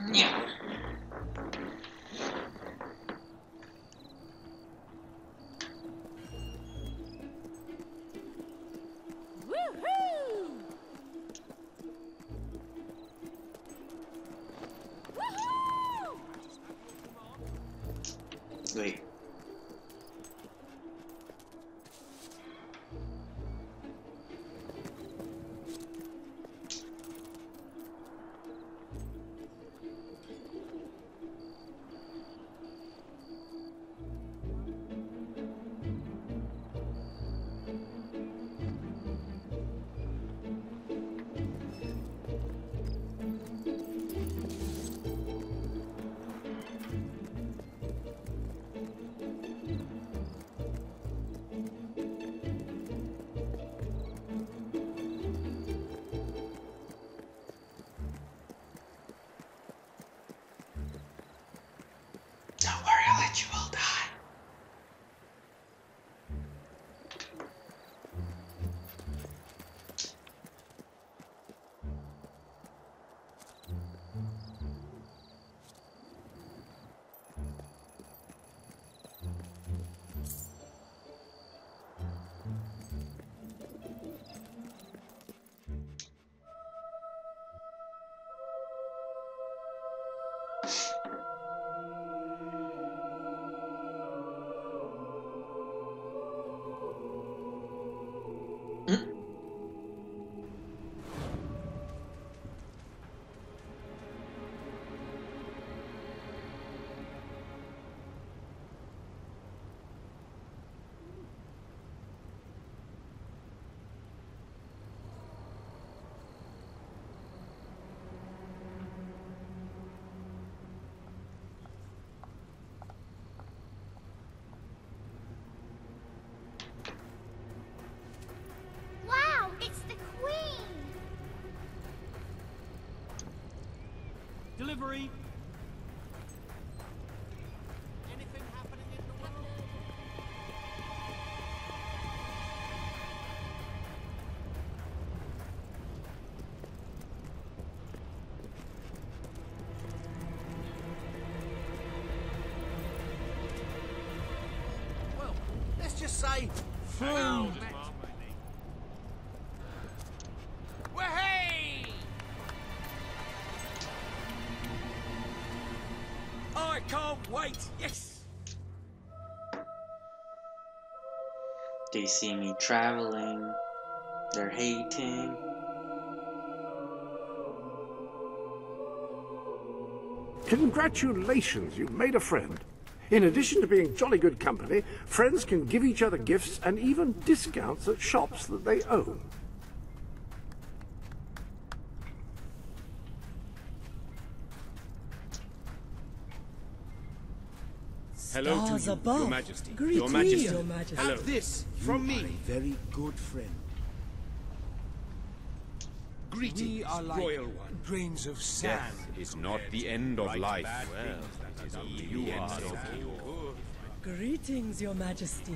Yeah. Woohoo! Woohoo! Wait. Don't worry, I'll let you all die. Wow, it's the Queen! Delivery. Anything happening in the world? Well, let's just say food. Wahey! I can't wait. Yes. They see me traveling. They're hating. Congratulations, you've made a friend. In addition to being jolly good company, friends can give each other gifts and even discounts at shops that they own. Hello to you, above. Your Majesty. Greetings, Your Majesty. Your Majesty. Hello. Have this from You are me. a very good friend. Greetings, We are like royal one. grains of sand. Death is not the end of life. You are Greetings, Your Majesty.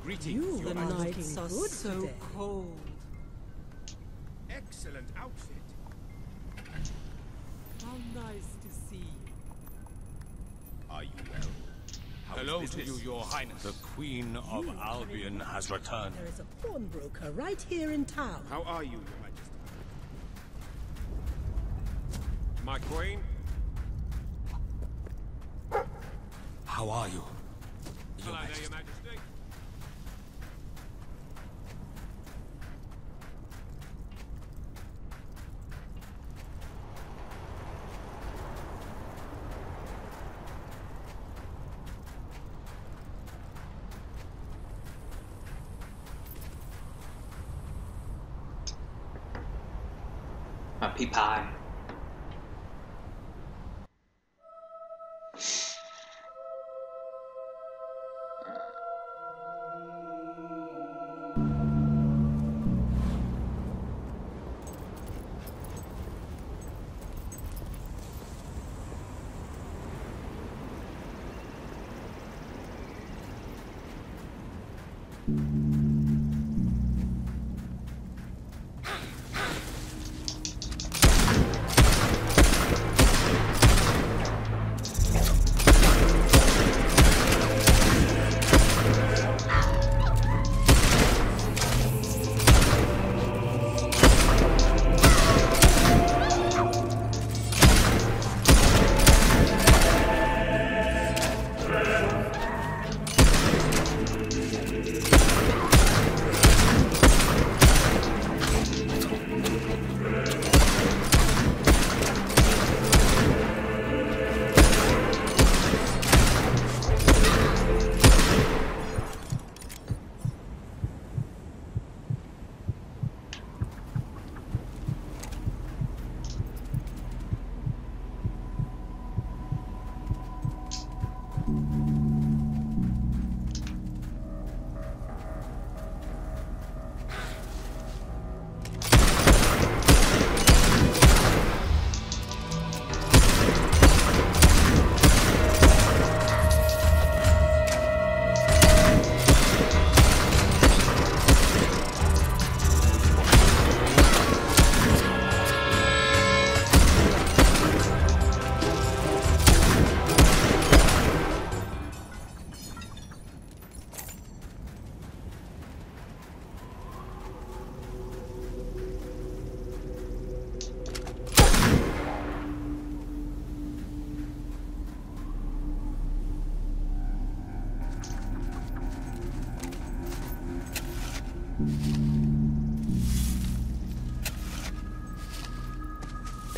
Greetings, You Your the Majesty. nights are so cold. Excellent outfit. How nice to see you. Are you well? Hello to you, Your Highness. The Queen of Albion has returned. There is a pawnbroker right here in town. How are you, Your Majesty? My queen. How are you? Hello there, Your Majesty. Puppy pie.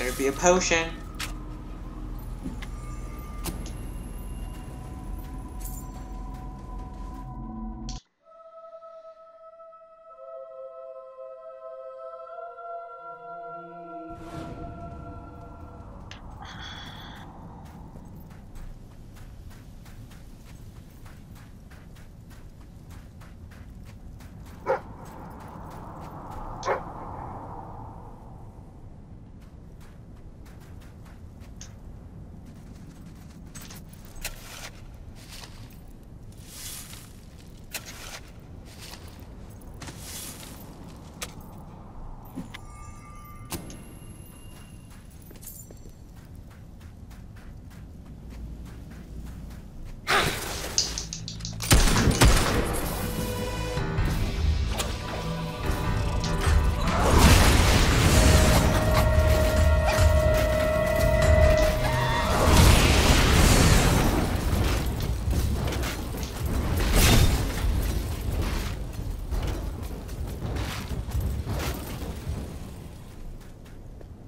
Better be a potion.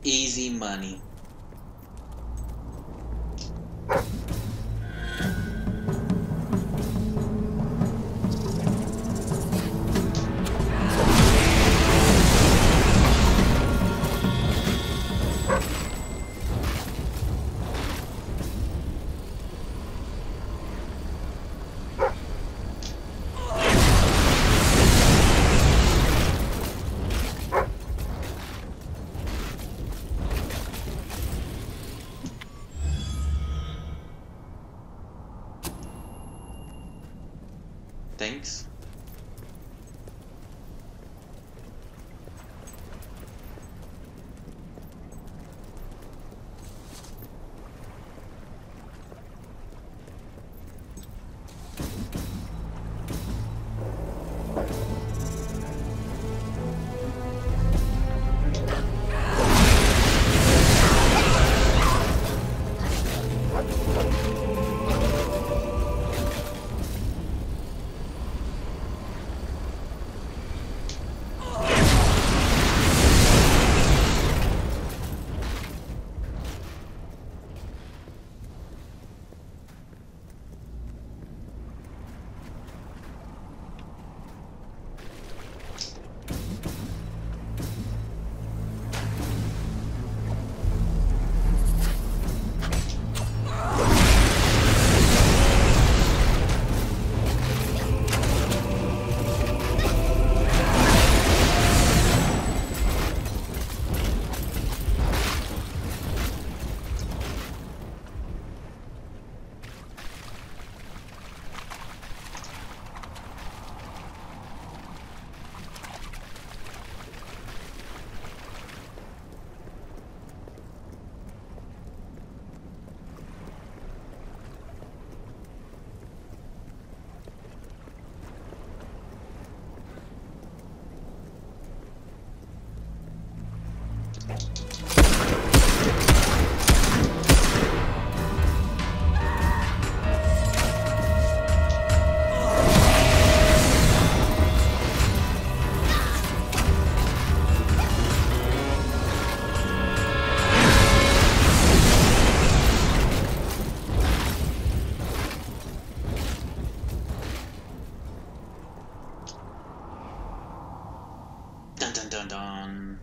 Easy money. Thanks. Dun dun dun dun.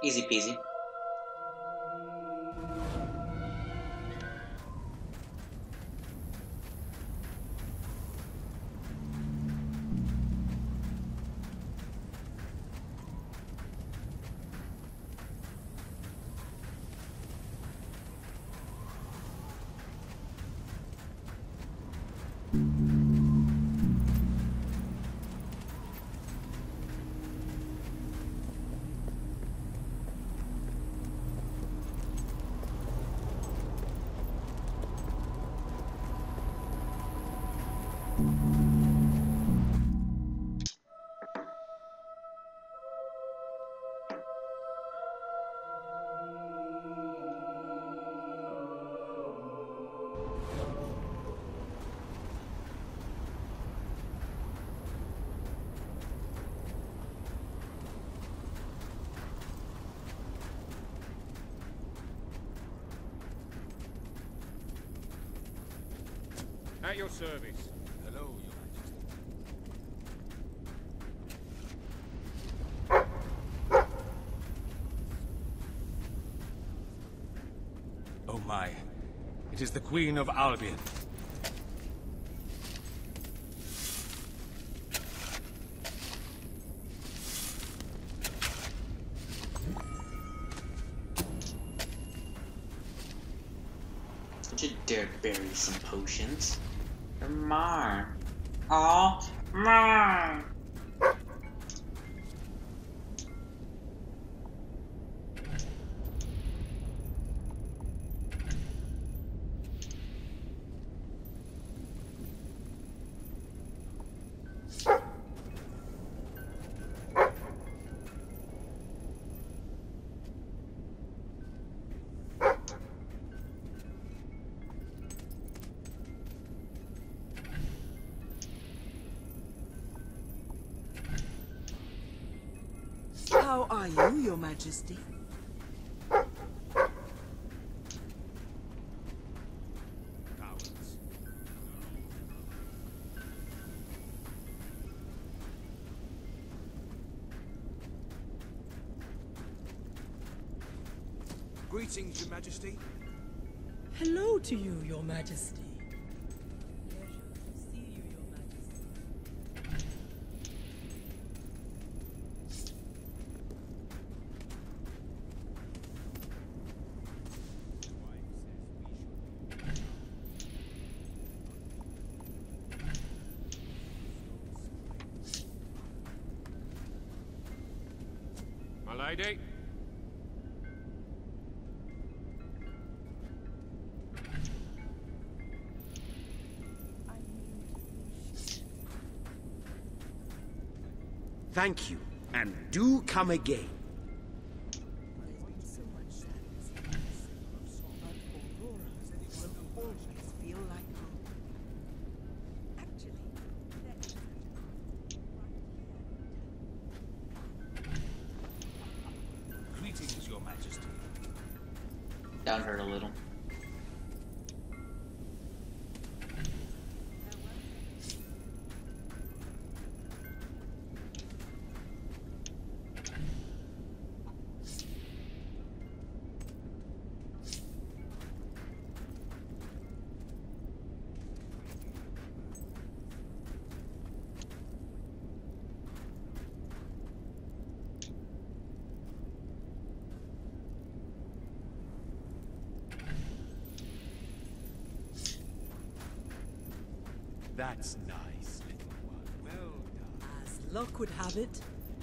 Easy peasy. At your service. Hello, Your Majesty. Oh my. It is the Queen of Albion. Don't you dare bury some potions. They're mine. All mine. How are you, Your Majesty? Cowards. Greetings, Your Majesty. Hello to you, Your Majesty. Pleasure to see you, Your Majesty. My lady. Thank you, and do come again. There's been so much sadness in this, but Aurora will always feel like home. Actually, there is Greetings, Your Majesty. Down her a little. That's nice, little one. Well done. As luck would have it,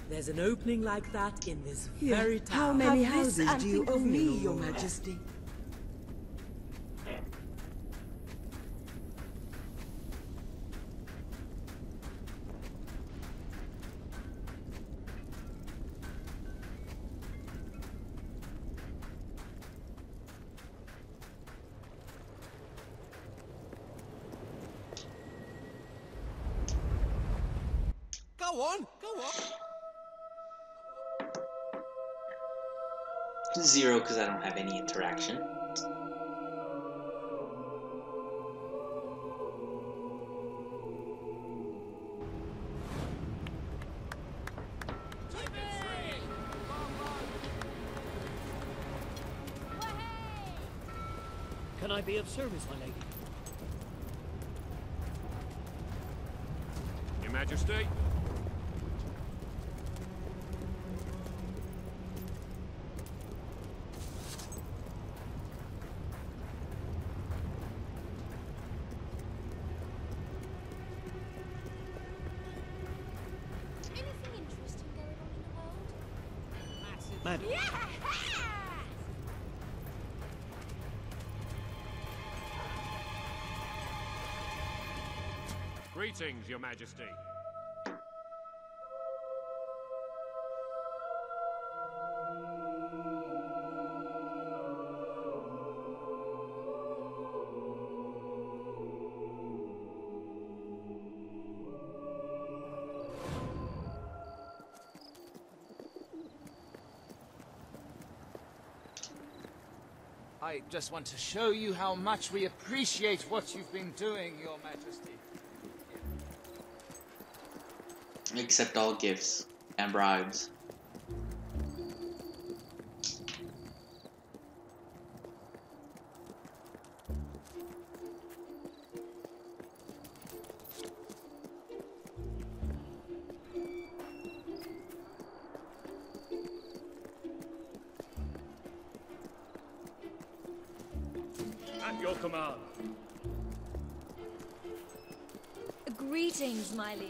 there's an opening like that in this Here, very town. how many Have this houses and do you think of own, me, Your Aurora. Majesty? Go on, go on. 0 because I don't have any interaction. can I be of service, my lady? Your Majesty? Anything interesting going on in the world? Madam. Yeah! Greetings, Your Majesty. I just want to show you how much we appreciate what you've been doing, Your Majesty. Accept all gifts and bribes. At your command. Greetings, my liege.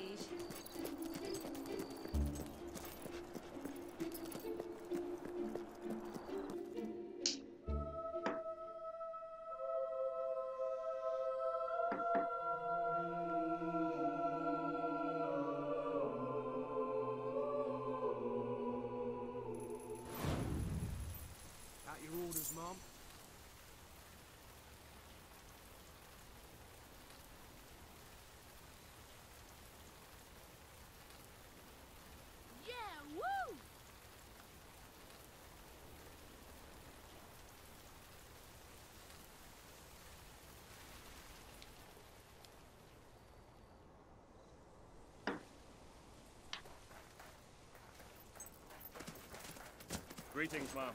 At your orders, Mom. Yeah, woo! Greetings, ma'am.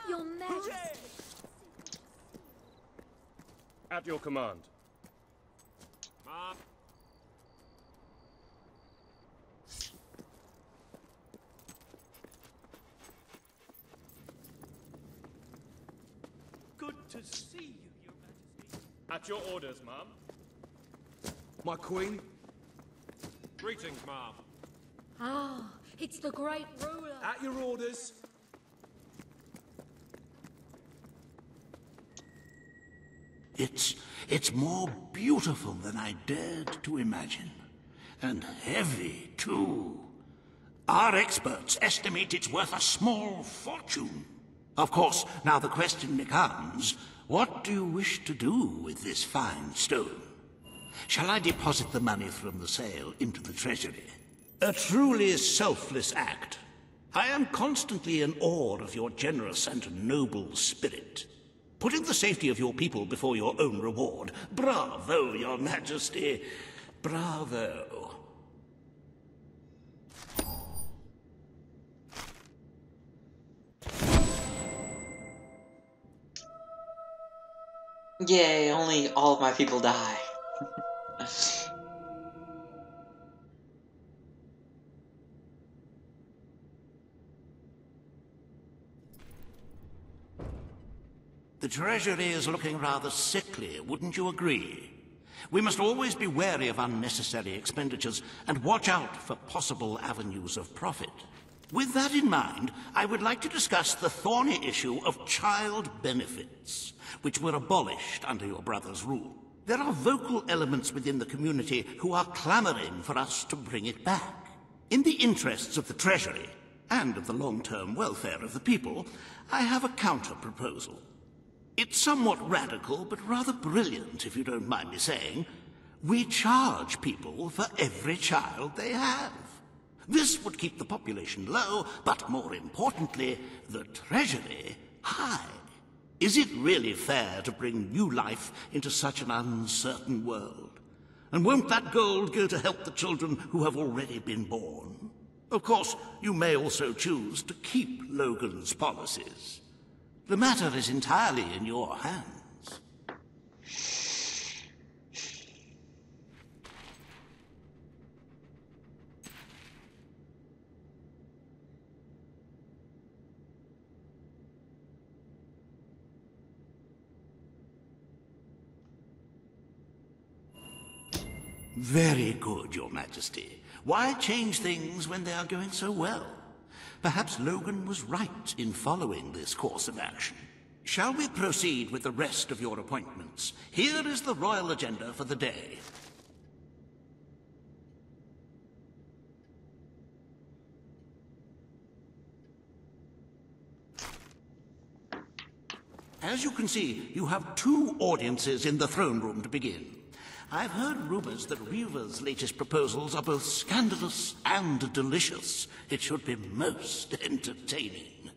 Your Majesty. At your command. Ma'am. Good to see you, Your Majesty. At your orders, ma'am. My queen. Greetings, ma'am. Ah, it's the great ruler. At your orders. It's more beautiful than I dared to imagine. And heavy, too. Our experts estimate it's worth a small fortune. Of course, now the question becomes, what do you wish to do with this fine stone? Shall I deposit the money from the sale into the treasury? A truly selfless act. I am constantly in awe of your generous and noble spirit. Putting the safety of your people before your own reward. Bravo, Your Majesty. Bravo. Yay, only all of my people die. The Treasury is looking rather sickly, wouldn't you agree? We must always be wary of unnecessary expenditures and watch out for possible avenues of profit. With that in mind, I would like to discuss the thorny issue of child benefits, which were abolished under your brother's rule. There are vocal elements within the community who are clamoring for us to bring it back. In the interests of the Treasury, and of the long-term welfare of the people, I have a counter-proposal. It's somewhat radical, but rather brilliant, if you don't mind me saying. We charge people for every child they have. This would keep the population low, but more importantly, the treasury high. Is it really fair to bring new life into such an uncertain world? And won't that gold go to help the children who have already been born? Of course, you may also choose to keep Logan's policies. The matter is entirely in your hands. Very good, Your Majesty. Why change things when they are going so well? Perhaps Logan was right in following this course of action. Shall we proceed with the rest of your appointments? Here is the royal agenda for the day. As you can see, you have 2 audiences in the throne room to begin. I've heard rumors that Reaver's latest proposals are both scandalous and delicious. It should be most entertaining.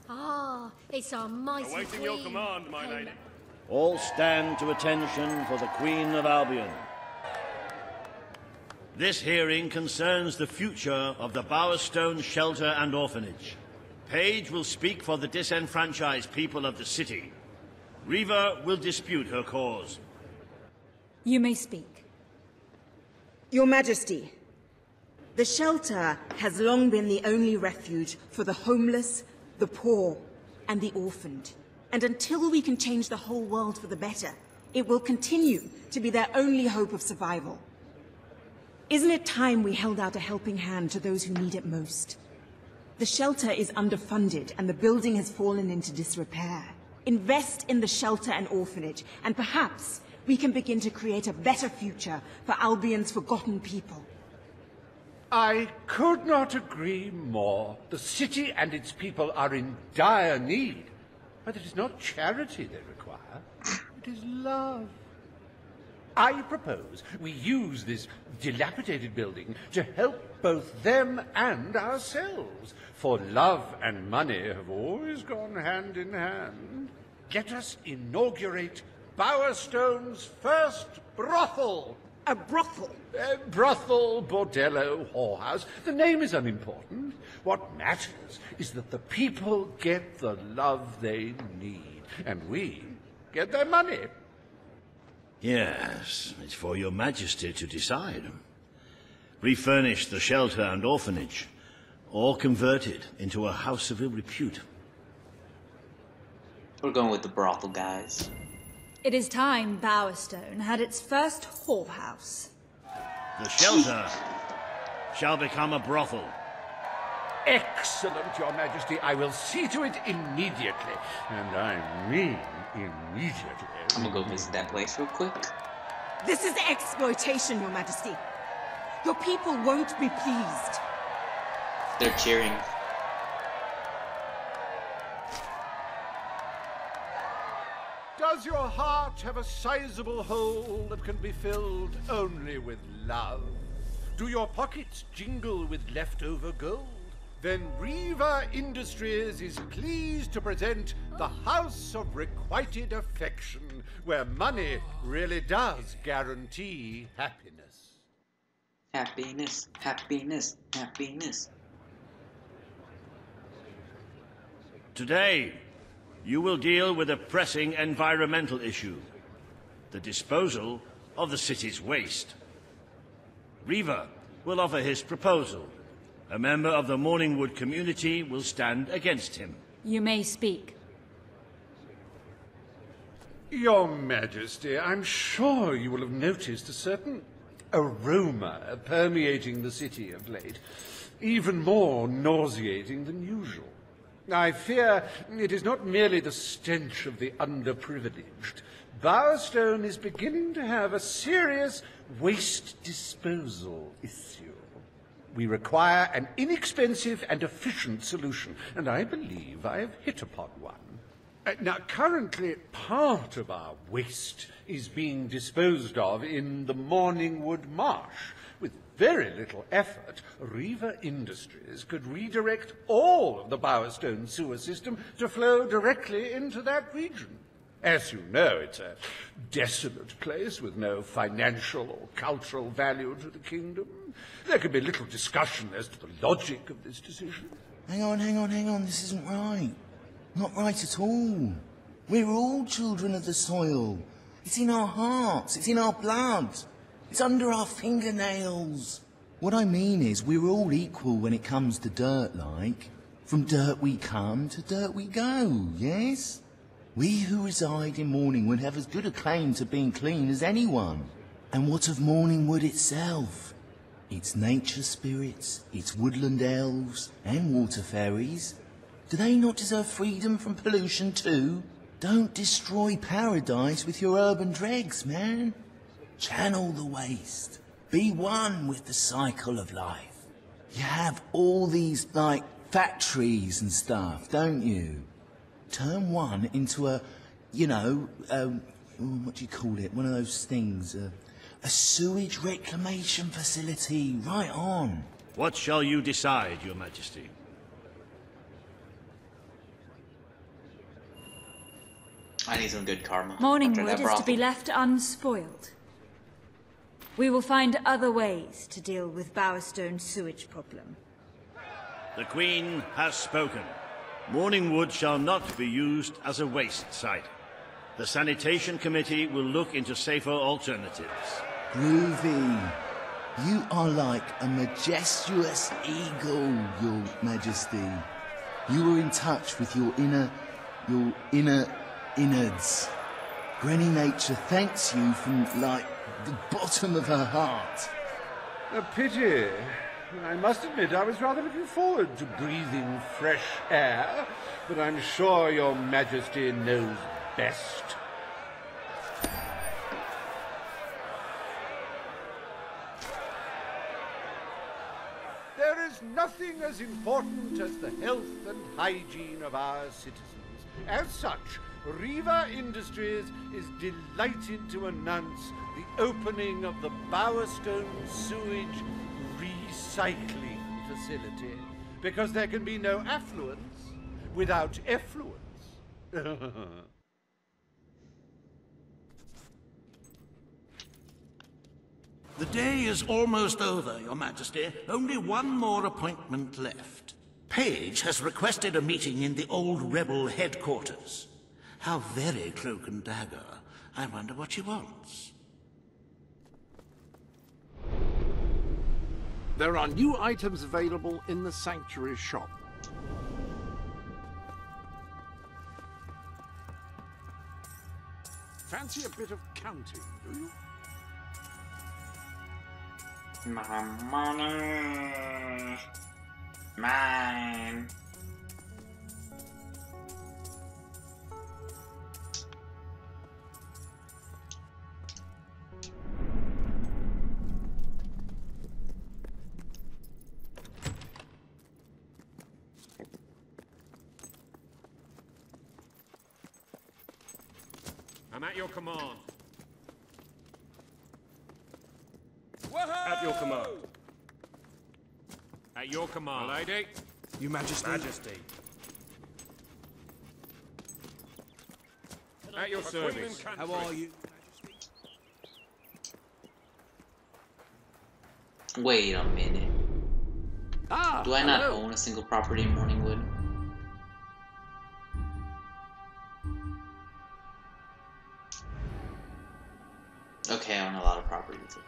Ah, it's our mighty Awaiting your command, my lady. All stand to attention for the Queen of Albion. This hearing concerns the future of the Bowerstone Shelter and Orphanage. Paige will speak for the disenfranchised people of the city. Reaver will dispute her cause. You may speak. Your Majesty, the shelter has long been the only refuge for the homeless, the poor, and the orphaned. And until we can change the whole world for the better, it will continue to be their only hope of survival. Isn't it time we held out a helping hand to those who need it most? The shelter is underfunded and the building has fallen into disrepair. Invest in the shelter and orphanage, and perhaps we can begin to create a better future for Albion's forgotten people. I could not agree more. The city and its people are in dire need. But it is not charity they require. It is love. I propose we use this dilapidated building to help both them and ourselves. For love and money have always gone hand in hand. Let us inaugurate Bowerstone's first brothel. A brothel? Brothel, bordello, whorehouse. The name is unimportant. What matters is that the people get the love they need, and we get their money. Yes, it's for your majesty to decide. Refurnish the shelter and orphanage, or convert it into a house of ill repute. We're going with the brothel, guys. It is time Bowerstone had its first whorehouse. The shelter shall become a brothel. Excellent, Your Majesty. I will see to it immediately. And I mean immediately. I'm gonna go visit that place real quick. This is exploitation, Your Majesty. Your people won't be pleased. They're cheering. Does your heart have a sizable hole that can be filled only with love? Do your pockets jingle with leftover gold? Then Reaver Industries is pleased to present the House of Requited Affection, where money really does guarantee happiness. Happiness, happiness, happiness. Today, you will deal with a pressing environmental issue, the disposal of the city's waste. Reaver will offer his proposal. A member of the Morningwood community will stand against him. You may speak. Your Majesty, I'm sure you will have noticed a certain aroma permeating the city of late, even more nauseating than usual. I fear it is not merely the stench of the underprivileged. Bowerstone is beginning to have a serious waste disposal issue. We require an inexpensive and efficient solution, and I believe I have hit upon one. Now, currently, part of our waste is being disposed of in the Morningwood Marsh. With very little effort, Reaver Industries could redirect all of the Bowerstone sewer system to flow directly into that region. As you know, it's a desolate place with no financial or cultural value to the kingdom. There can be little discussion as to the logic of this decision. Hang on, this isn't right. Not right at all. We're all children of the soil. It's in our hearts. It's in our blood. It's under our fingernails. What I mean is, we're all equal when it comes to dirt, like. From dirt we come, to dirt we go, yes? We who reside in Morningwood have as good a claim to being clean as anyone. And what of Morningwood itself? Its nature spirits, its woodland elves, and water fairies. Do they not deserve freedom from pollution too? Don't destroy paradise with your urban dregs, man. Channel the waste. Be one with the cycle of life. You have all these, like, factories and stuff, don't you? Turn one into a, you know, what do you call it? One of those things, a sewage reclamation facility. Right on. What shall you decide, Your Majesty? I need some good karma. Morningwood is to be left unspoiled. We will find other ways to deal with Bowerstone's sewage problem. The Queen has spoken. Morningwood shall not be used as a waste site. The Sanitation Committee will look into safer alternatives. Groovy. You are like a majestuous eagle, Your Majesty. You were in touch with your inner innards. Granny Nature thanks you from, like, the bottom of her heart. A pity. I must admit I was rather looking forward to breathing fresh air, but I'm sure Your Majesty knows best. There is nothing as important as the health and hygiene of our citizens. As such, Riva Industries is delighted to announce the opening of the Bowerstone Sewage Recycling Facility, because there can be no affluence without effluence. The day is almost over, Your Majesty. Only one more appointment left. Page has requested a meeting in the old rebel headquarters. How very cloak and dagger. I wonder what she wants. There are new items available in the Sanctuary shop. Fancy a bit of counting, do you? My money. Mine. I'm at your command. At your command. At your command. My lady. Your Majesty. Majesty. At your service. How are you? Wait a minute. Ah, do I not hello. own a single property in Morningwood? Okay, I own a lot of properties. Okay.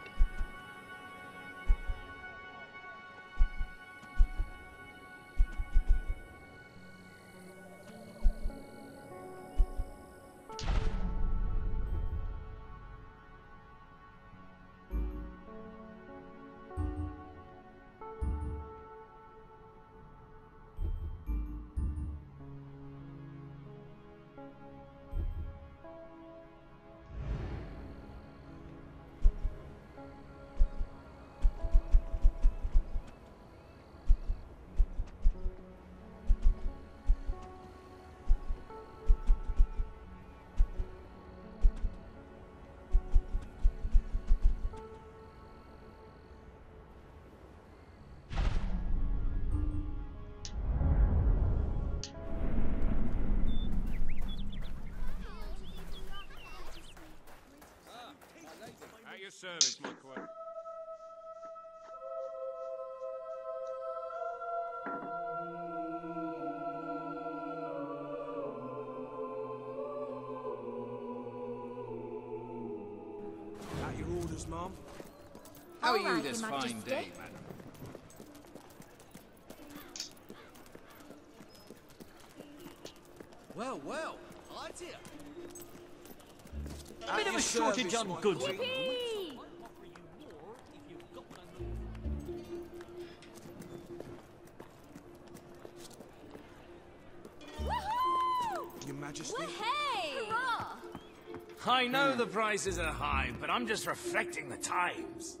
At your service, my queen. orders, Mom? How are you this fine day, madam? Well, well, I'd hear. Bit of a shortage on goods. Yippee! Woohoo! Your Majesty. Hey! Hurrah! I know the prices are high, but I'm just reflecting the times.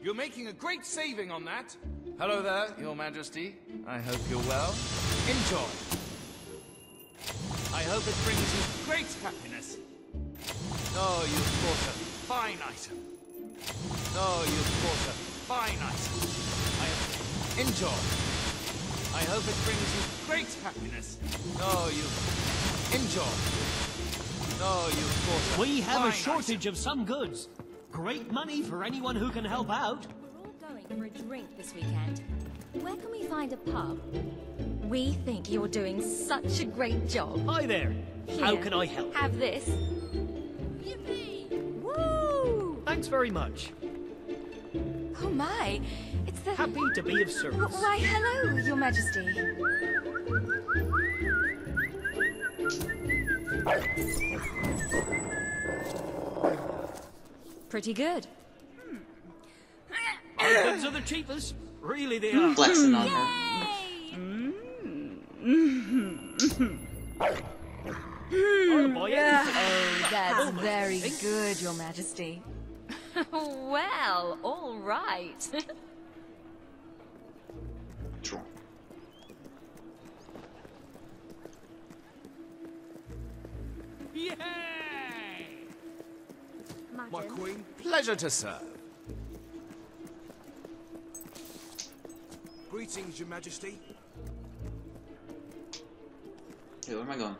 You're making a great saving on that. Hello there, Your Majesty. I hope you're well. Enjoy. I hope it brings you great happiness. Oh, you've bought a fine item. Oh, you've bought a fine item. Enjoy. I hope it brings you great happiness. Oh, you've... Enjoy. Oh, you've bought a We have a fine shortage of some goods. Great money for anyone who can help out. We're all going for a drink this weekend. Where can we find a pub? We think you're doing such a great job. Hi there. How Here, can I help? Have this. Yippee! Woo! Thanks very much. Oh my, it's the... Happy to be of service. Why, hello, Your Majesty. Pretty good. Our goods are the cheapest. Really, they are. Flexing on her. Oh boy, Oh, that's Almost very everything. good, Your Majesty. Well, all right. Sure. Yay! My queen. Pleasure to serve. Greetings, Your Majesty. Hey, where am I going?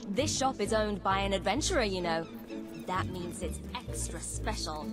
This shop is owned by an adventurer, you know. That means it's extra special.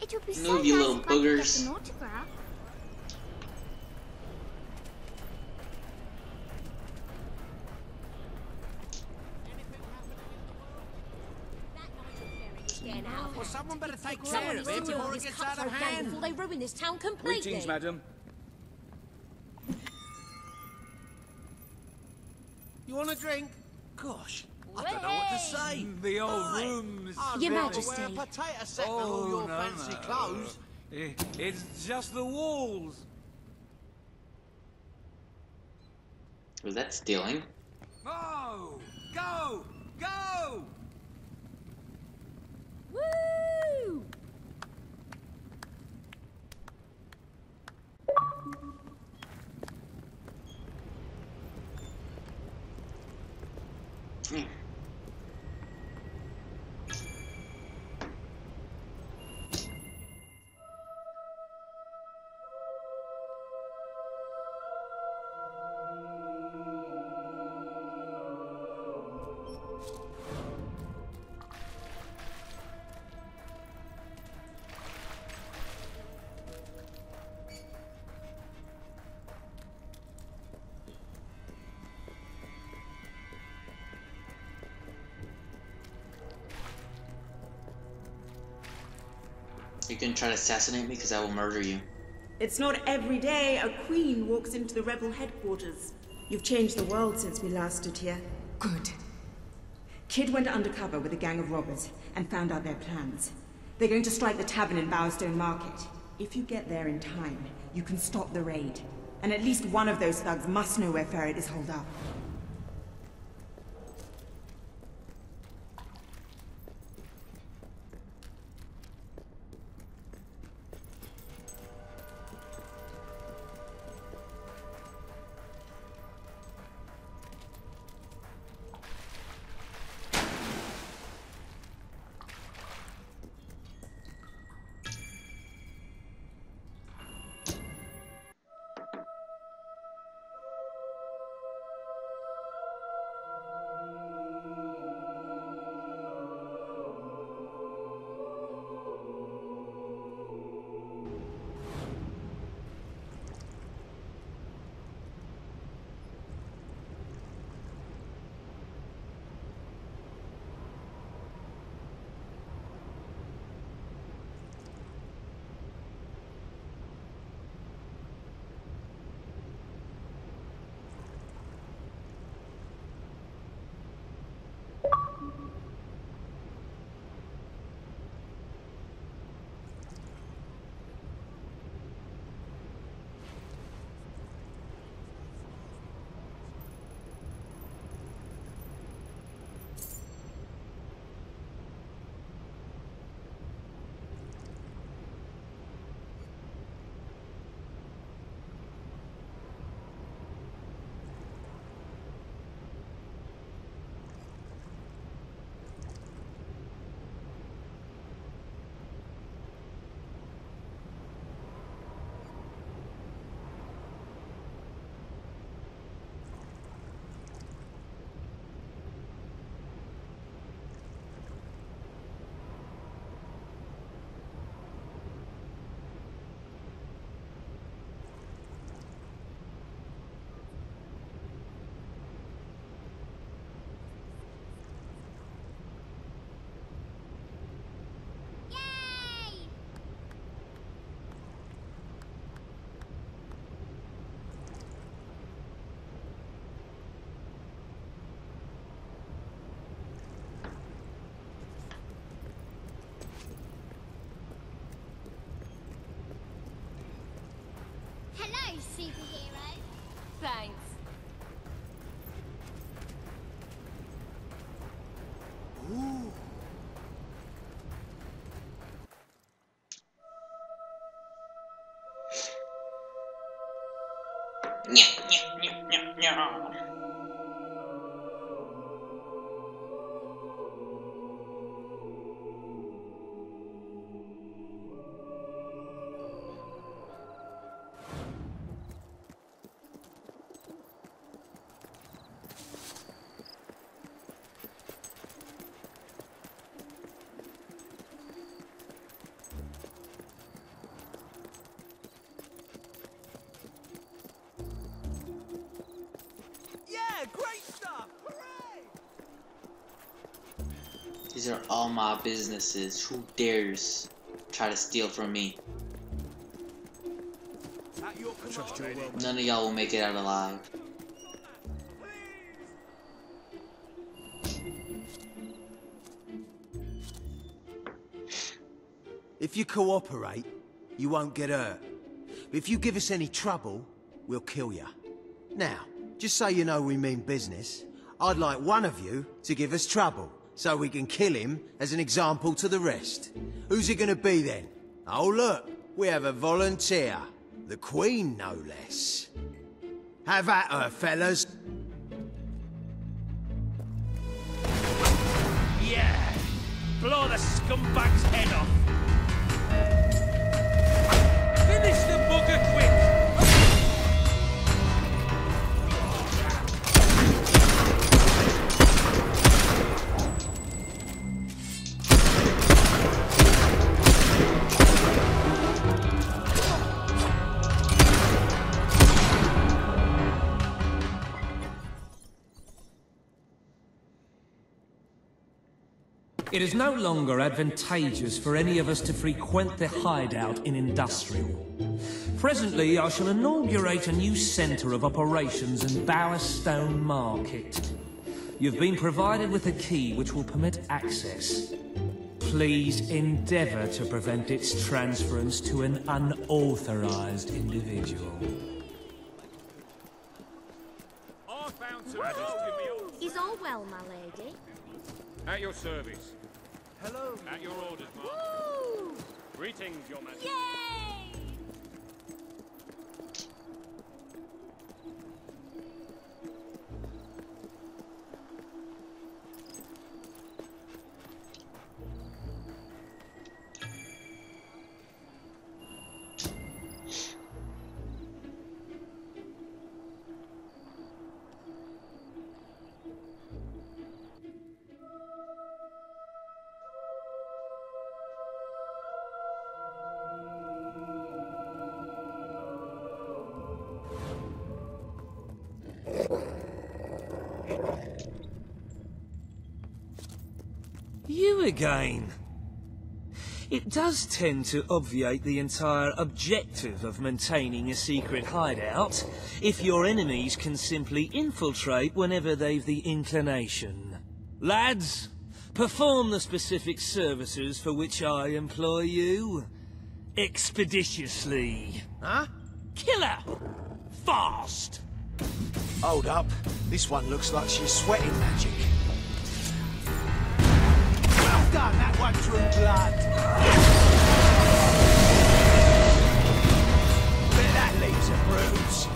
It would be Move, so you nice little if I could get boogers. an autograph. Well, someone better take Someone care needs of to it deal before with it this gets out of cutthroat gang hand. before they ruin this town completely. Greetings, madam. You want a drink? Gosh, I don't know what to say. The old Aye. rooms. Your Wear Majesty. a potato sack on all your fancy clothes. It's just the walls. Was that stealing? Oh! Go! Go! Woo! Hmm. You can try to assassinate me because I will murder you. It's not every day a queen walks into the rebel headquarters. You've changed the world since we last stood here. Good. Kid went undercover with a gang of robbers and found out their plans. They're going to strike the tavern in Bowerstone Market. If you get there in time, you can stop the raid. And at least one of those thugs must know where Ferret is holed up. Hello, superhero. Thanks. Ooh. Great stuff! Hooray! These are all my businesses. Who dares try to steal from me? None of y'all will make it out alive. If you cooperate, you won't get hurt. But if you give us any trouble, we'll kill you. Now, just so you know we mean business, I'd like one of you to give us trouble, so we can kill him as an example to the rest. Who's it gonna be then? Oh look, we have a volunteer. The Queen, no less. Have at her, fellas. Yeah! Blow the scumbag's head off! Finish the bugger quick! It is no longer advantageous for any of us to frequent the hideout in Industrial. Presently, I shall inaugurate a new centre of operations in Bowerstone Market. You've been provided with a key which will permit access. Please endeavour to prevent its transference to an unauthorized individual. Is all well, my lady? At your service. Hello. At your orders, Mark. Woo! Greetings, Your Majesty. Yay! You again. It does tend to obviate the entire objective of maintaining a secret hideout if your enemies can simply infiltrate whenever they've the inclination. Lads, perform the specific services for which I employ you. Expeditiously. Huh? Killer! Fast! Hold up. This one looks like she's sweating magic. Well done, that one drew blood. Bet that leaves a bruise.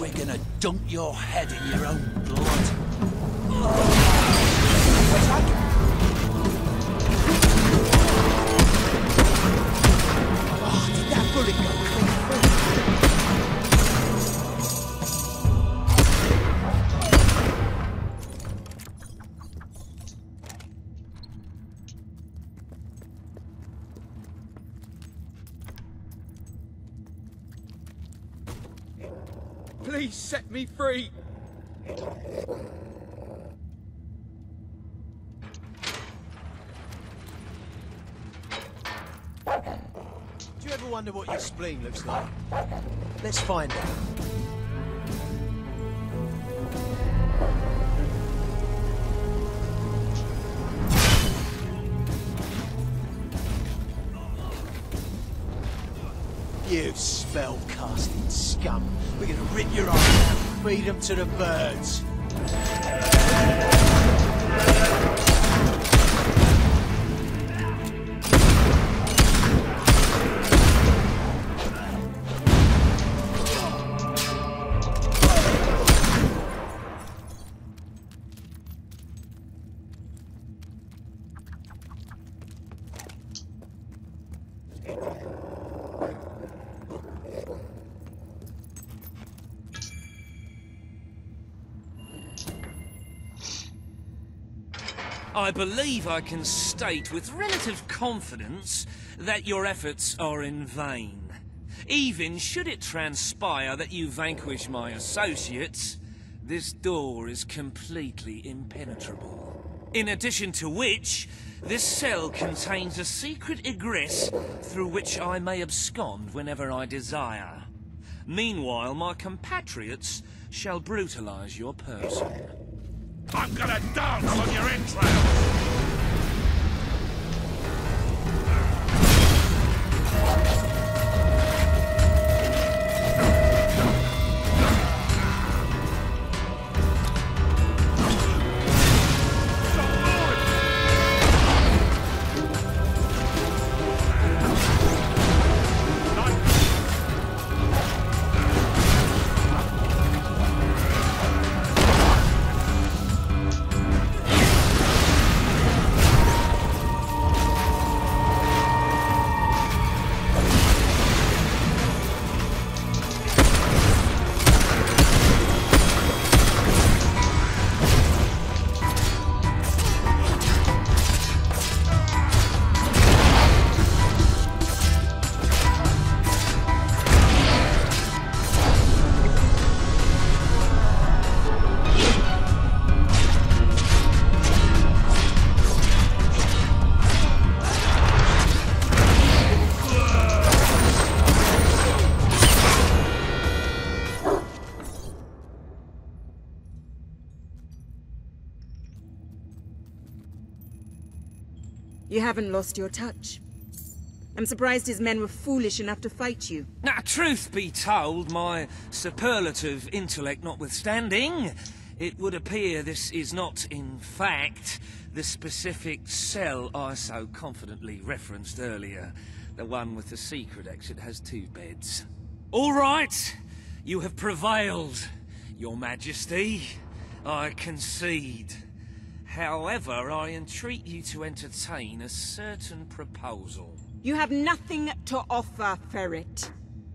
We're gonna dunk your head in your own blood. What's that? Oh, did that bullet go clean Please set me free! Do you ever wonder what your spleen looks like? Let's find out. You spell-casting scum. We're gonna rip your eyes out and feed them to the birds. I believe I can state with relative confidence that your efforts are in vain. Even should it transpire that you vanquish my associates, this door is completely impenetrable. In addition to which, this cell contains a secret egress through which I may abscond whenever I desire. Meanwhile, my compatriots shall brutalize your person. I'm gonna dance on your entrails! You haven't lost your touch. I'm surprised his men were foolish enough to fight you. Now, truth be told, my superlative intellect notwithstanding, it would appear this is not, in fact, the specific cell I so confidently referenced earlier. The one with the secret exit has 2 beds. All right, you have prevailed, Your Majesty. I concede. However, I entreat you to entertain a certain proposal. You have nothing to offer, Ferret.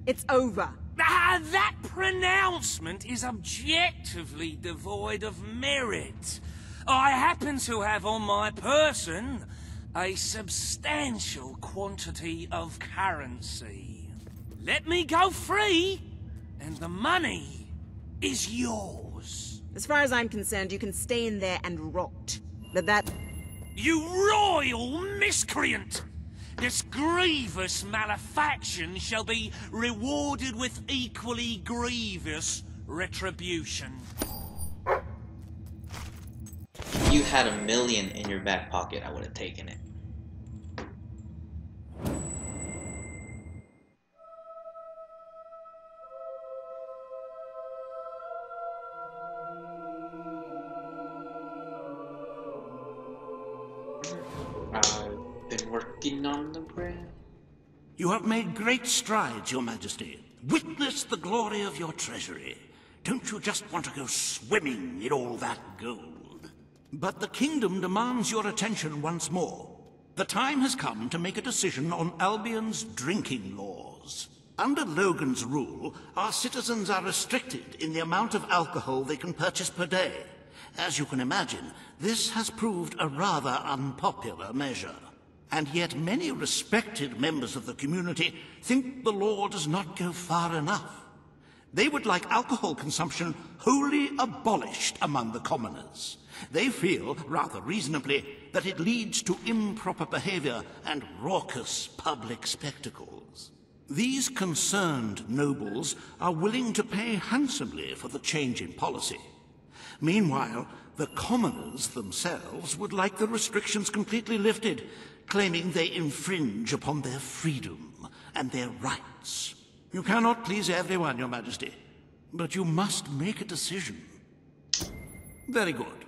It's over. Ah, that pronouncement is objectively devoid of merit. I happen to have on my person a substantial quantity of currency. Let me go free, and the money is yours. As far as I'm concerned, you can stay in there and rot. But that... You royal miscreant! This grievous malefaction shall be rewarded with equally grievous retribution. If you had $1 million in your back pocket, I would have taken it. I've been working on the brand. You have made great strides, Your Majesty. Witness the glory of your treasury. Don't you just want to go swimming in all that gold? But the kingdom demands your attention once more. The time has come to make a decision on Albion's drinking laws. Under Logan's rule, our citizens are restricted in the amount of alcohol they can purchase per day. As you can imagine, this has proved a rather unpopular measure. And yet many respected members of the community think the law does not go far enough. They would like alcohol consumption wholly abolished among the commoners. They feel, rather reasonably, that it leads to improper behavior and raucous public spectacles. These concerned nobles are willing to pay handsomely for the change in policy. Meanwhile, the commoners themselves would like the restrictions completely lifted, claiming they infringe upon their freedom and their rights. You cannot please everyone, Your Majesty, but you must make a decision. Very good.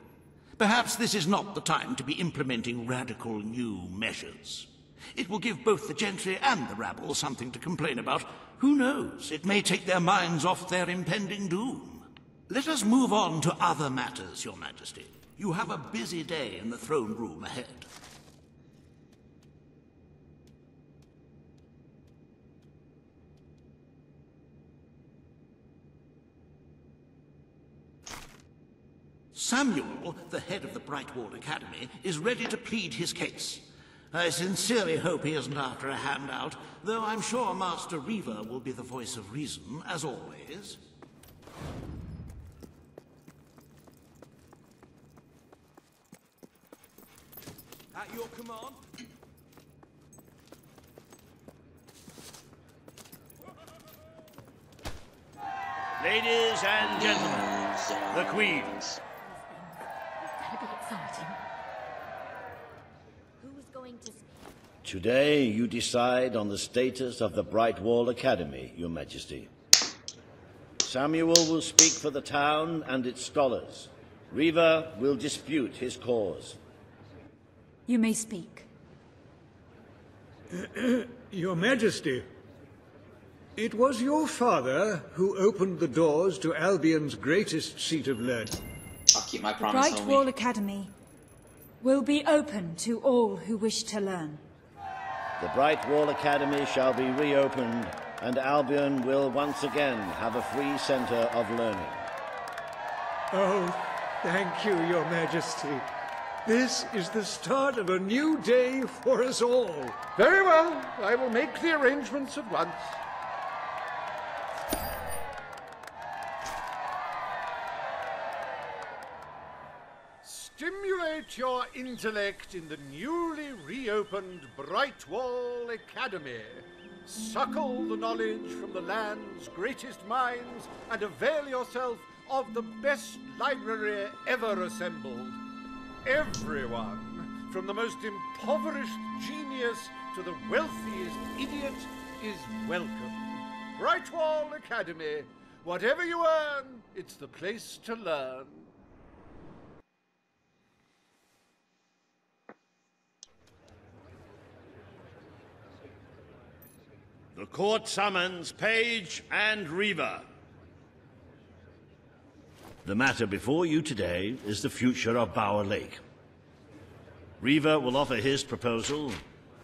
Perhaps this is not the time to be implementing radical new measures. It will give both the gentry and the rabble something to complain about. Who knows? It may take their minds off their impending doom. Let us move on to other matters, Your Majesty. You have a busy day in the throne room ahead. Samuel, the head of the Brightwall Academy, is ready to plead his case. I sincerely hope he isn't after a handout, though I'm sure Master Reaver will be the voice of reason, as always. At your command. Ladies and gentlemen, the Queen. That'll be exciting. Who's going to speak? Today you decide on the status of the Brightwall Academy, Your Majesty. Samuel will speak for the town and its scholars. Riva will dispute his cause. You may speak. Your Majesty, it was your father who opened the doors to Albion's greatest seat of learning. I'll keep my The promise, Brightwall homie. Academy will be open to all who wish to learn. The Brightwall Academy shall be reopened, and Albion will once again have a free centre of learning. Oh, thank you, Your Majesty. This is the start of a new day for us all. Very well. I will make the arrangements at once. Stimulate your intellect in the newly reopened Brightwall Academy. Suckle the knowledge from the land's greatest minds and avail yourself of the best library ever assembled. Everyone, from the most impoverished genius to the wealthiest idiot, is welcome. Brightwall Academy. Whatever you earn, it's the place to learn. The court summons Page and Riva. The matter before you today is the future of Bower Lake. Riva will offer his proposal.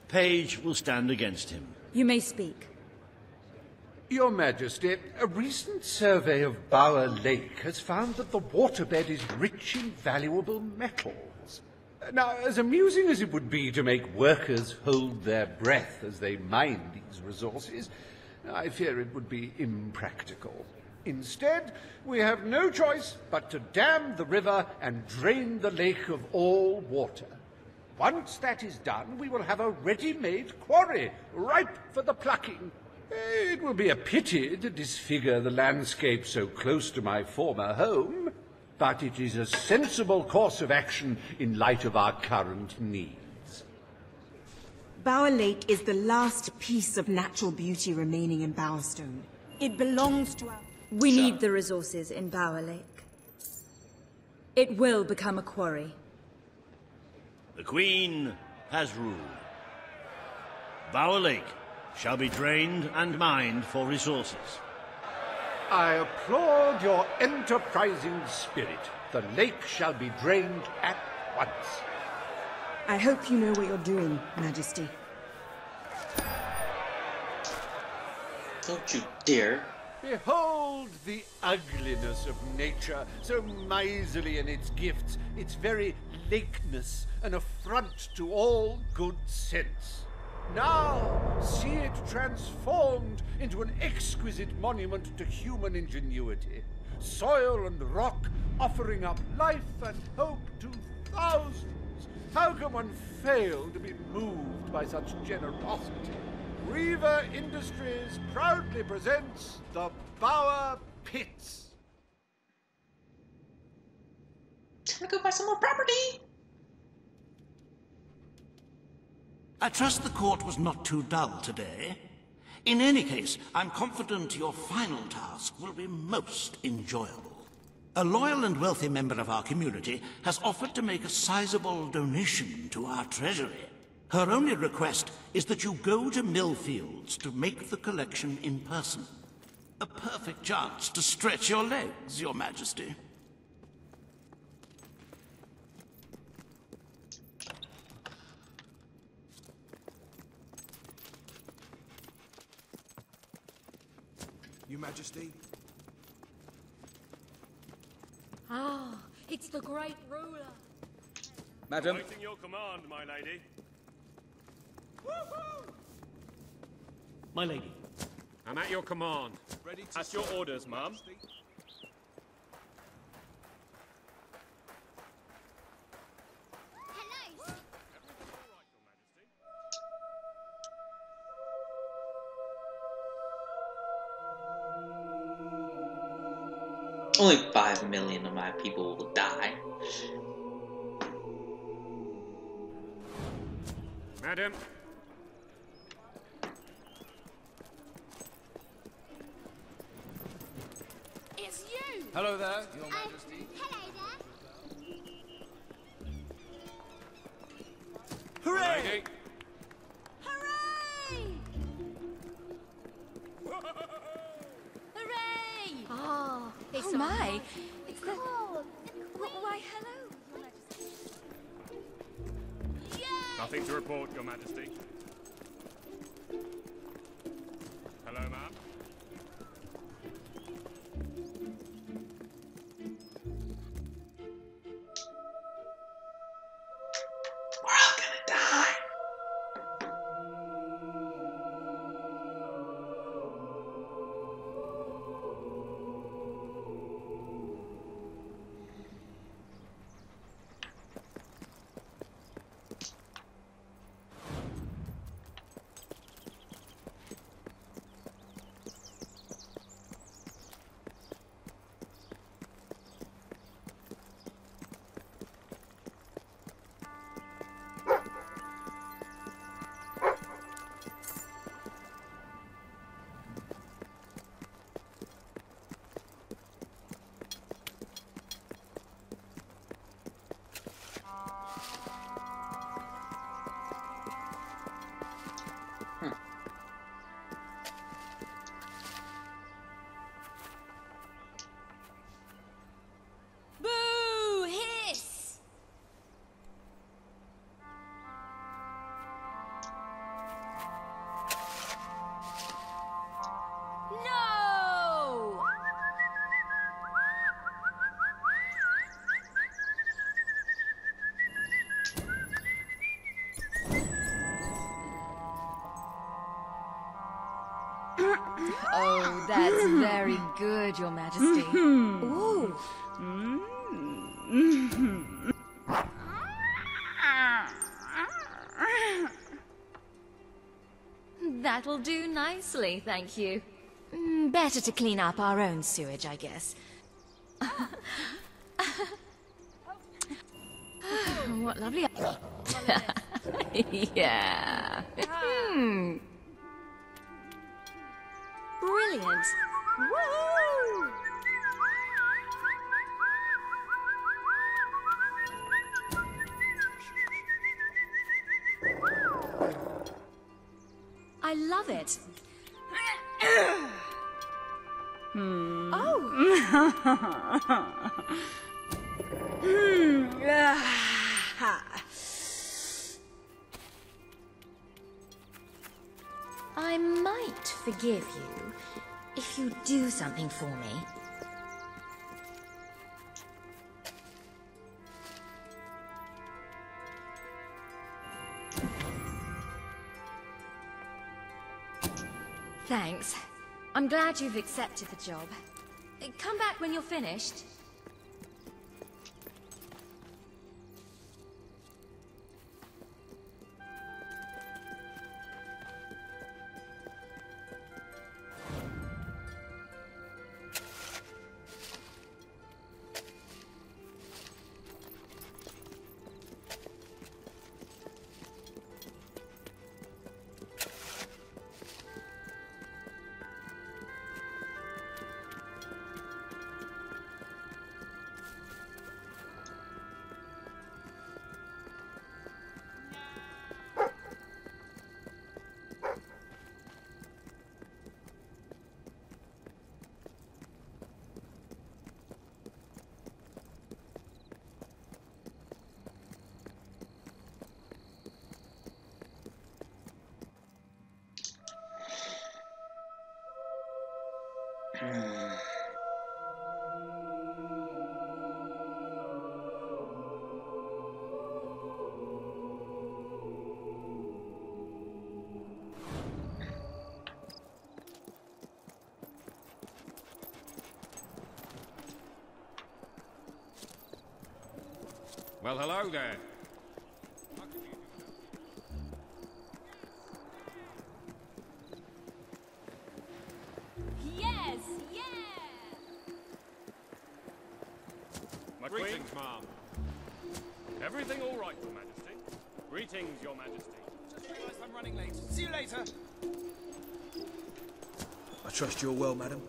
Page will stand against him. You may speak. Your Majesty, a recent survey of Bower Lake has found that the waterbed is rich in valuable metals. Now, as amusing as it would be to make workers hold their breath as they mine these resources, I fear it would be impractical. Instead, we have no choice but to dam the river and drain the lake of all water. Once that is done, we will have a ready-made quarry, ripe for the plucking. It will be a pity to disfigure the landscape so close to my former home, but it is a sensible course of action in light of our current needs. Bower Lake is the last piece of natural beauty remaining in Bowerstone. It belongs to our... We need the resources in Bower Lake. It will become a quarry. The Queen has ruled. Bower Lake shall be drained and mined for resources. I applaud your enterprising spirit. The lake shall be drained at once. I hope you know what you're doing, Majesty. Don't you dare. Behold the ugliness of nature, so miserly in its gifts, its very lakeness, an affront to all good sense. Now, see it transformed into an exquisite monument to human ingenuity. Soil and rock offering up life and hope to thousands. How can one fail to be moved by such generosity? Riva Industries proudly presents the Bower Pits. Time to go buy some more property. I trust the court was not too dull today. In any case, I'm confident your final task will be most enjoyable. A loyal and wealthy member of our community has offered to make a sizable donation to our treasury. Her only request is that you go to Millfields to make the collection in person. A perfect chance to stretch your legs, Your Majesty. Your Majesty. Ah, it's the great ruler. Madam. Waiting your command, my lady. My lady. I'm at your command. Ready to At your orders, ma'am. Only 5 million of my people will die. Madam. It's you! Hello there, Your Majesty. Hello there. Hooray! Lady. Hooray! Hooray! Oh, It's oh my. It's cool. Why, hello. Nothing to report, Your Majesty. Hello, ma'am. We're all gonna die. Boo! Hiss! No! Oh, that's very good, Your Majesty. Ooh. That'll do nicely, thank you. Better to clean up our own sewage, I guess. What lovely... yeah. Brilliant. Woo! I love it. Oh. I might forgive you if you do something for me. Thanks. I'm glad you've accepted the job. Come back when you're finished. Well, hello there. Yes, yeah! Queen. Greetings, ma'am. Everything all right, Your Majesty? Greetings, Your Majesty. Just realised I'm running late. See you later. I trust you're well, madam.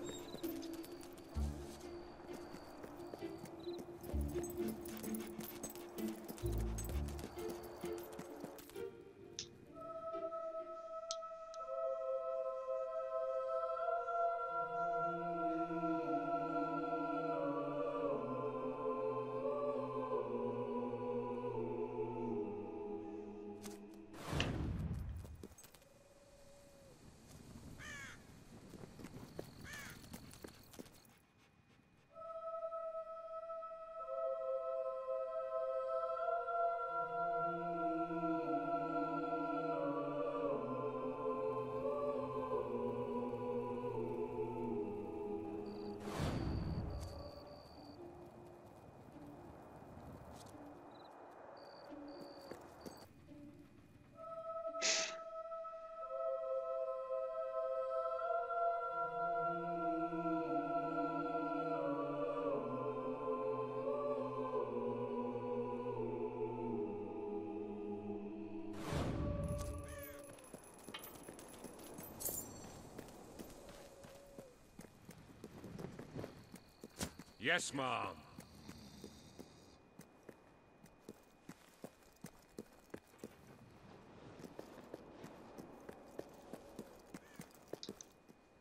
Yes, ma'am.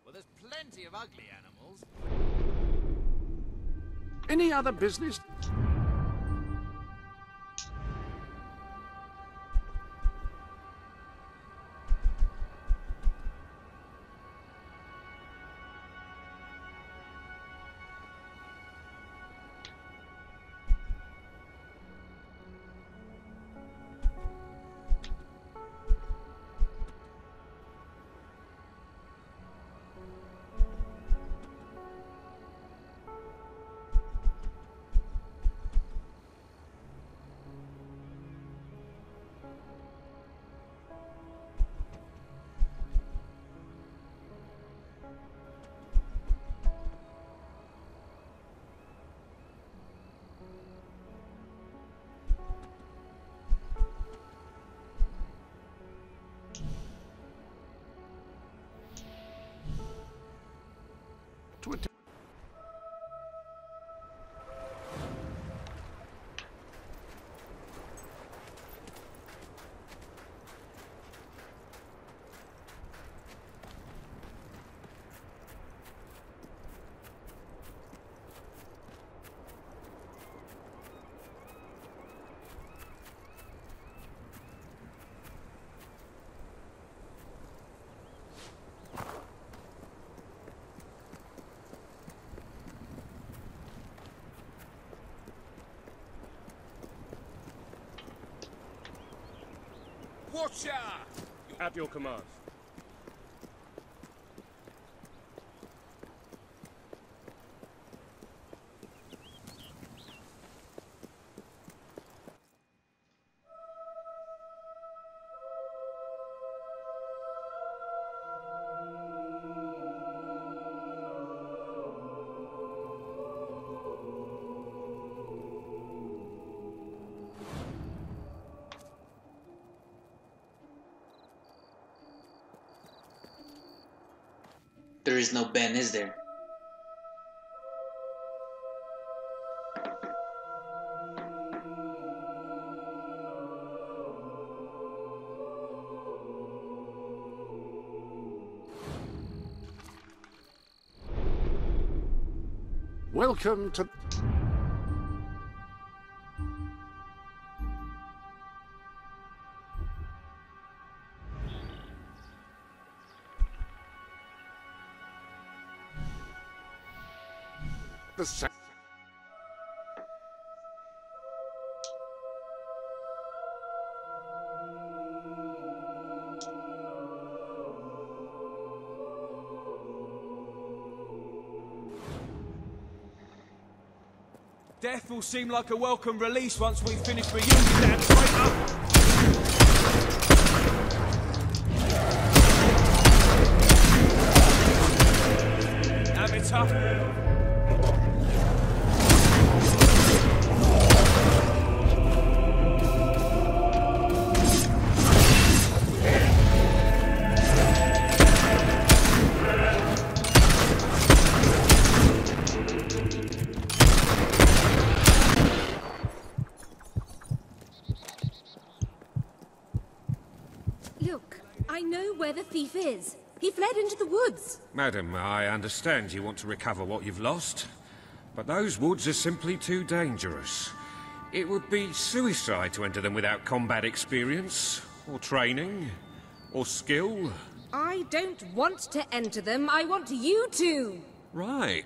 Well, there's plenty of ugly animals. Any other business? Watch out! At your command. There is no Ben, is there? Welcome to... the Death will seem like a welcome release once we finish with you, damn traitor! Amateur! where the thief is. He fled into the woods. Madam, I understand you want to recover what you've lost, but those woods are simply too dangerous. It would be suicide to enter them without combat experience, or training, or skill. I don't want to enter them. I want you to. Right.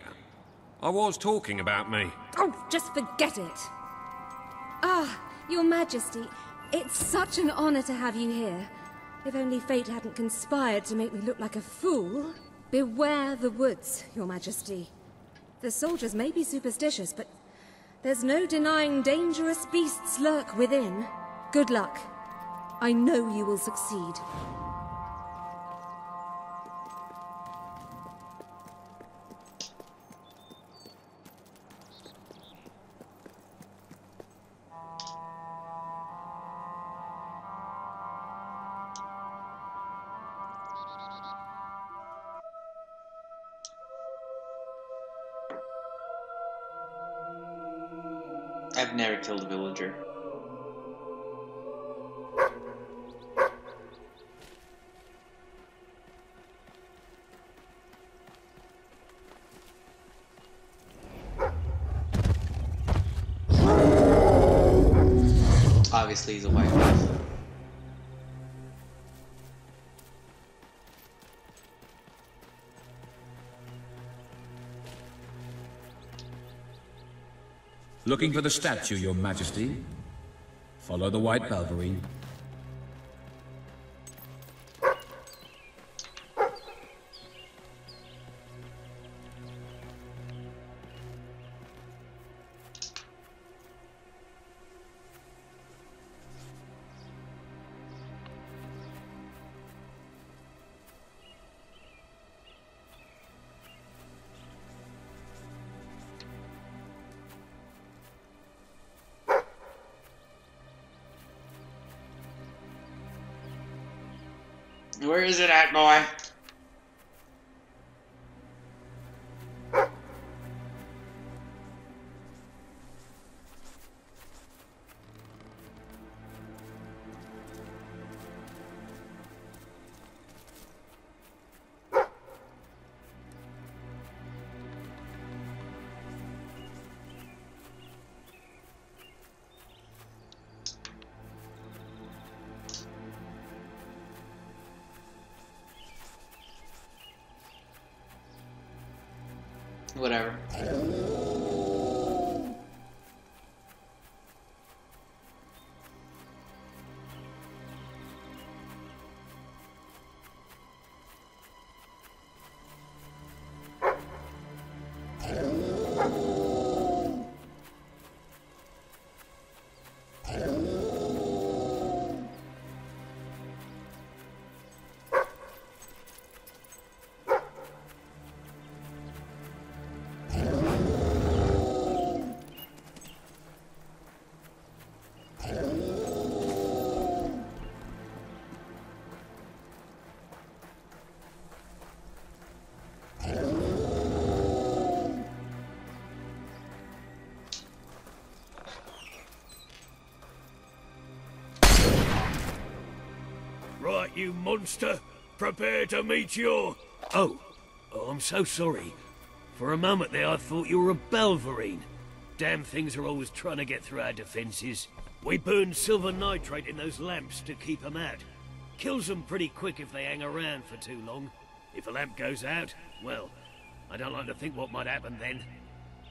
I was talking about me. Oh, just forget it. Ah, Your Majesty, it's such an honor to have you here. If only fate hadn't conspired to make me look like a fool. Beware the woods, Your Majesty. The soldiers may be superstitious, but there's no denying dangerous beasts lurk within. Good luck. I know you will succeed. I've never killed a villager. Obviously, he's a white wolf. Looking for the statue, Your Majesty. Follow the white Balverine. Where is it at, boy? Whatever. Right, you monster. Prepare to meet your... Oh, I'm so sorry. For a moment there I thought you were a Balverine. Damn things are always trying to get through our defenses. We burn silver nitrate in those lamps to keep them out. Kills them pretty quick if they hang around for too long. If a lamp goes out, well, I don't like to think what might happen then.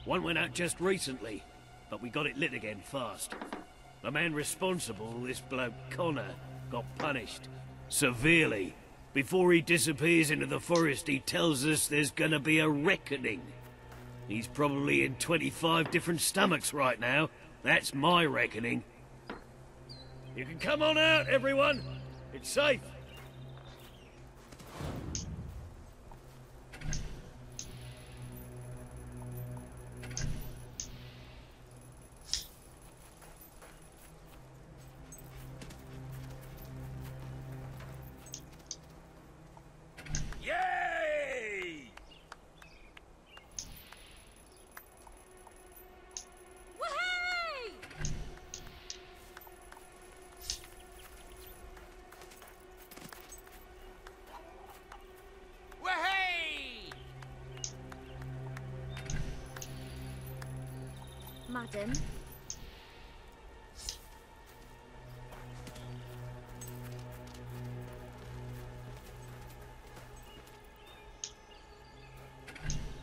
One went out just recently, but we got it lit again fast. The man responsible, this bloke Connor, got punished. Severely. Before he disappears into the forest, he tells us there's gonna be a reckoning. He's probably in 25 different stomachs right now. That's my reckoning. You can come on out, everyone. It's safe. Yay! madam.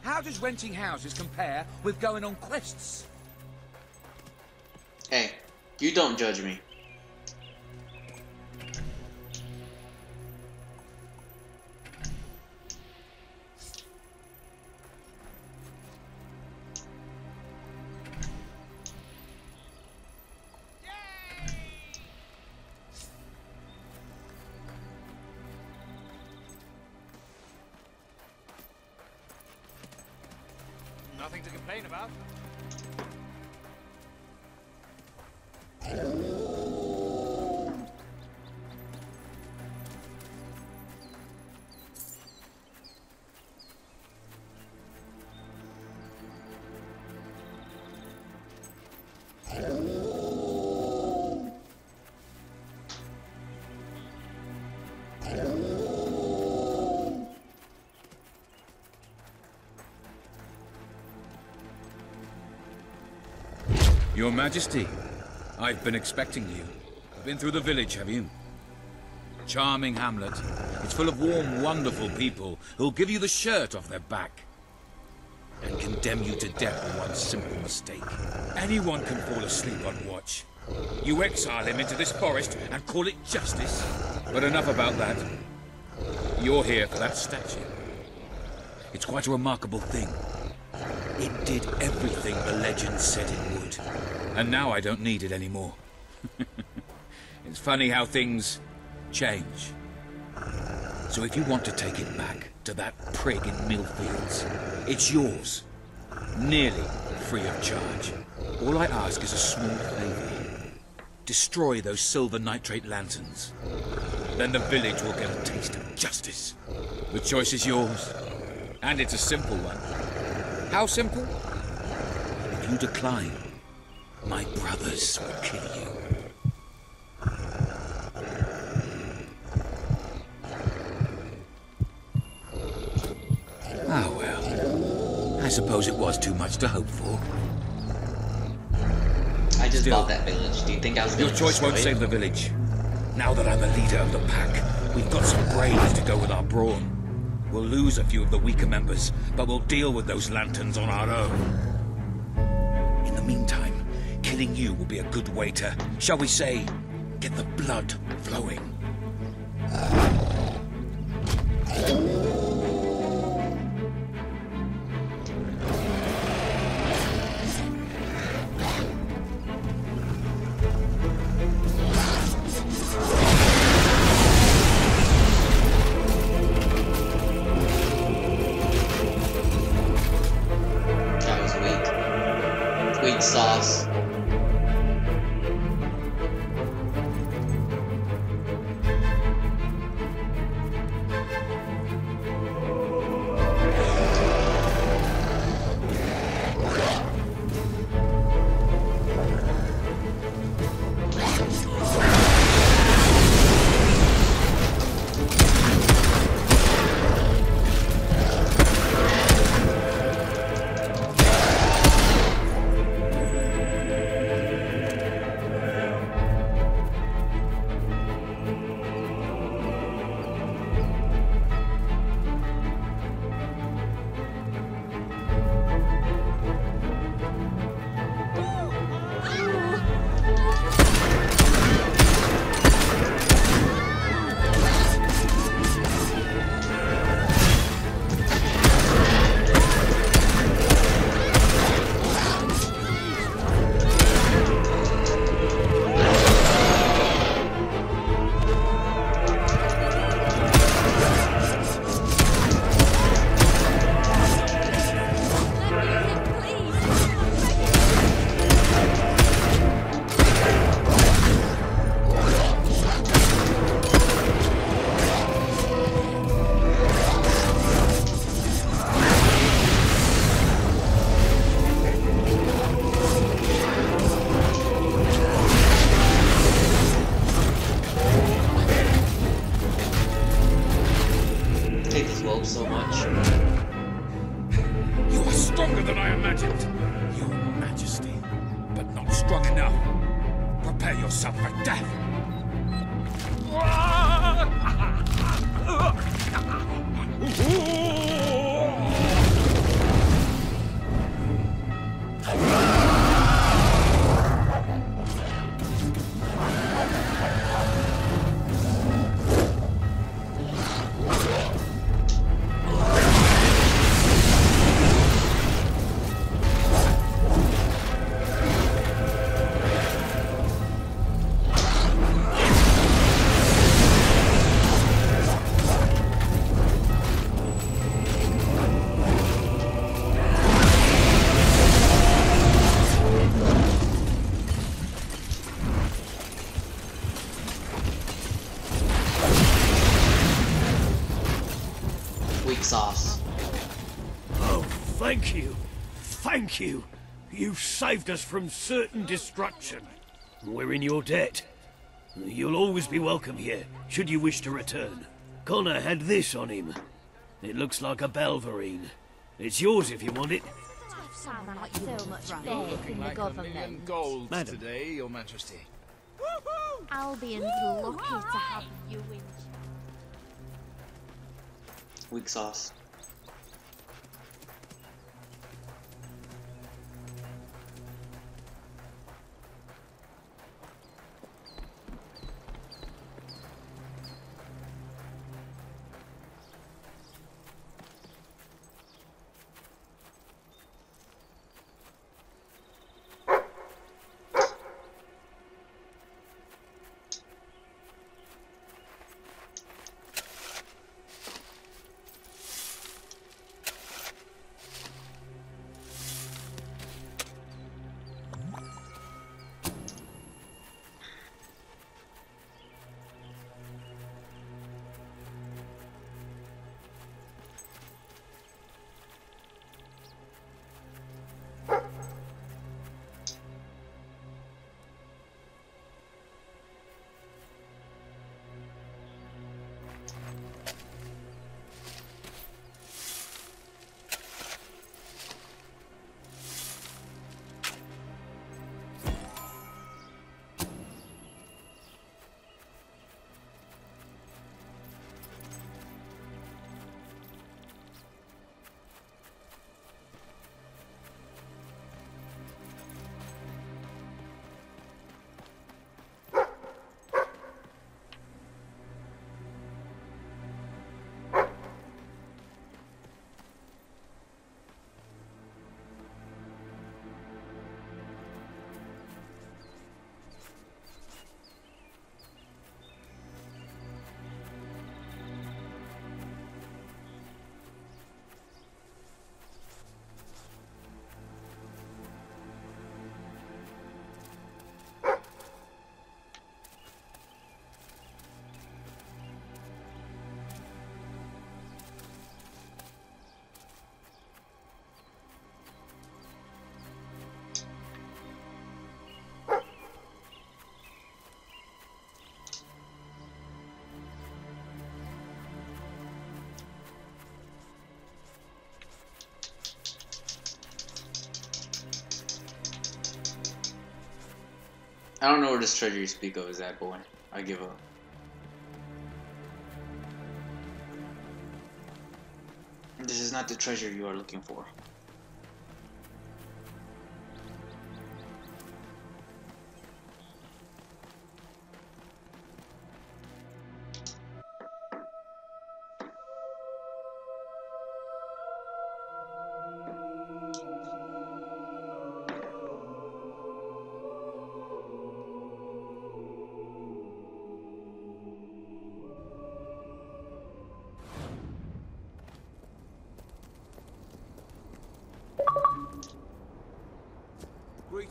How does renting houses compare with going on quests? Hey, you don't judge me. Nothing to complain about. Your Majesty, I've been expecting you. Been through the village, have you? Charming hamlet. It's full of warm, wonderful people who'll give you the shirt off their back and condemn you to death for one simple mistake. Anyone can fall asleep on watch. You exile him into this forest and call it justice. But enough about that. You're here for that statue. It's quite a remarkable thing. It did everything the legend said it would. And now I don't need it anymore. It's funny how things change. So if you want to take it back to that prig in Millfields, it's yours. Nearly free of charge. All I ask is a small favor. Destroy those silver nitrate lanterns. Then the village will get a taste of justice. The choice is yours. And it's a simple one. How simple? If you decline, my brothers will kill you. Ah, well. I suppose it was too much to hope for. I just bought that village. Do you think I was gonna Your choice won't save the village. Now that I'm the leader of the pack, we've got some brains to go with our brawn. We'll lose a few of the weaker members, but we'll deal with those lanterns on our own. In the meantime, killing you will be a good way to, shall we say, get the blood flowing. Sauce. strong enough. Prepare yourself for death. Weak sauce. Oh, thank you. Thank you. You saved us from certain destruction. We're in your debt. You'll always be welcome here, should you wish to return. Connor had this on him. It looks like a Belverine. It's yours if you want it. Sound like so much faith in the government. Gold Madam. today, Your Majesty. Albion's lucky to have you in. Weak sauce. I don't know where this treasure you speak of is at, boy. I give up. This is not the treasure you are looking for.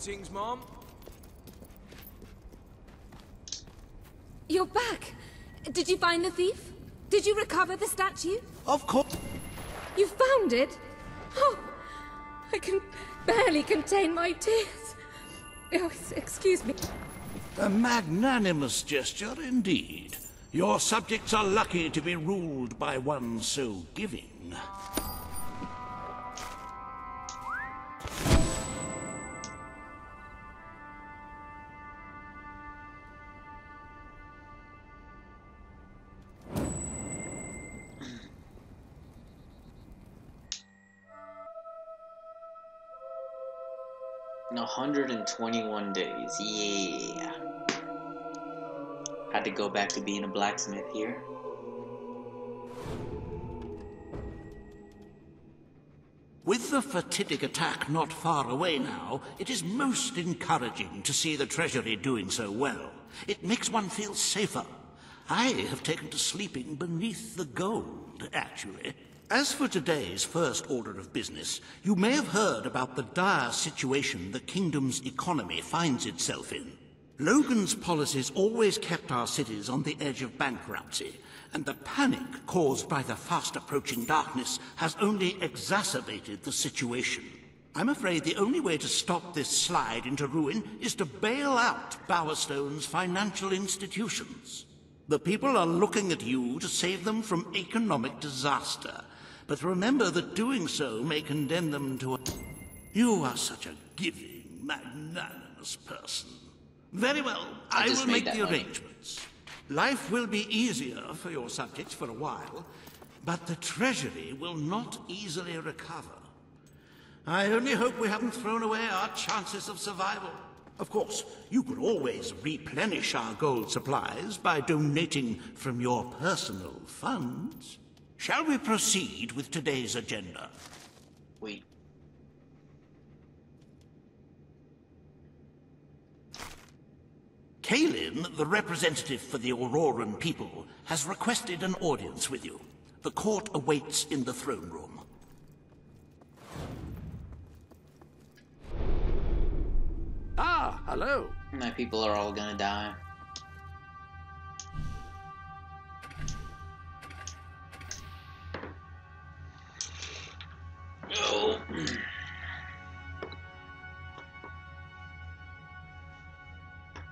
Greetings, Mom. You're back! Did you find the thief? Did you recover the statue? Of course. You found it? Oh, I can barely contain my tears. Oh, excuse me. A magnanimous gesture indeed. Your subjects are lucky to be ruled by one so giving. 121 days. Yeah. Had to go back to being a blacksmith here. With the fatidic attack not far away now, it is most encouraging to see the Treasury doing so well. It makes one feel safer. I have taken to sleeping beneath the gold, actually. As for today's first order of business, you may have heard about the dire situation the kingdom's economy finds itself in. Logan's policies always kept our cities on the edge of bankruptcy, and the panic caused by the fast-approaching darkness has only exacerbated the situation. I'm afraid the only way to stop this slide into ruin is to bail out Bowerstone's financial institutions. The people are looking at you to save them from economic disaster, but remember that doing so may condemn them to a... You are such a giving, magnanimous person. Very well, I will make the arrangements. Life will be easier for your subjects for a while, but the Treasury will not easily recover. I only hope we haven't thrown away our chances of survival. Of course, you could always replenish our gold supplies by donating from your personal funds. Shall we proceed with today's agenda? Wait. Kalin, the representative for the Auroran people, has requested an audience with you. The court awaits in the throne room. Ah, hello. My people are all gonna die.